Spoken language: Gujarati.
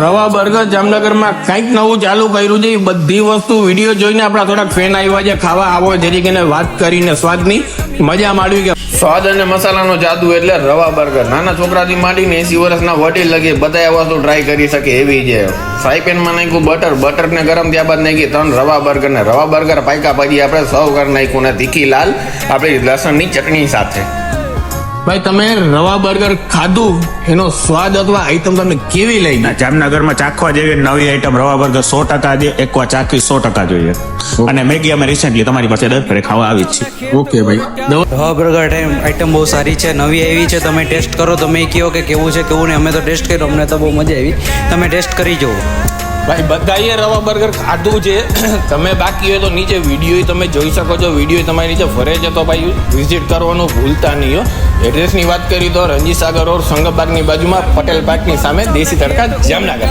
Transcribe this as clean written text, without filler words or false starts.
રવા બર્ગર જામનગરમાં કંઈક નવું ચાલુ કર્યું છે. બધી વસ્તુ વિડીયો જોઈને આપણા થોડાક ફેન આવ્યા છે. ખાવા આવો જેથી કરીને વાત કરીને સ્વાદની મજા માણવી કે સ્વાદ અને મસાલાનો જાદુ એટલે રવા બર્ગર. નાના છોકરાથી માંડીને 80 વર્ષના વડીલ લગી બધા આ વસ્તુ ટ્રાય કરી શકે એવી છે. ફ્રાય પેનમાં નાખ્યું બટરને ગરમ થયા બાદ નાખી 3 રવા બર્ગર ને રવા બર્ગર પાક્યા પછી આપણે સર્વ કરી નાખ્યું ને તીખી લાલ આપણી લસણની ચટણી સાથે. ભાઈ તમે રવા બર્ગર ખાધું, એનો સ્વાદ અથવા આઈટમ તમને કેવી લાગી? જામનગરમાં ચાખવા જેવી નવી આઈટમ રવા બર્ગર 100% એકવાર ચાખવી 100% જોઈએ. અને મેગી અમે રિસેન્ટલી તમારી પાસે દર ફેરે ખાવા આવી જ છે. ઓકે ભાઈ, રવા બર્ગર આઈટમ બહુ સારી છે, નવી આવી છે. તમે ટેસ્ટ કરો, તમે કહો કે કેવું છે કેવું નહીં. અમે તો ટેસ્ટ કર્યું, અમને તો બહુ મજા આવી. તમે ટેસ્ટ કરી જુઓ. ભાઈ બધાએ રવા બર્ગર ખાધું છે. તમે બાકી હોય તો નીચે વિડીયો તમે જોઈ શકો છો. વિડીયો તમારી નીચે ફરે છે તો ભાઈ વિઝિટ કરવાનું ભૂલતા નહીં હો. એડ્રેસની વાત કરી તો રણજીત સાગર રોડ સંગમબાગની બાજુમાં પટેલ પાર્કની સામે દેશી તડકા જામનગર.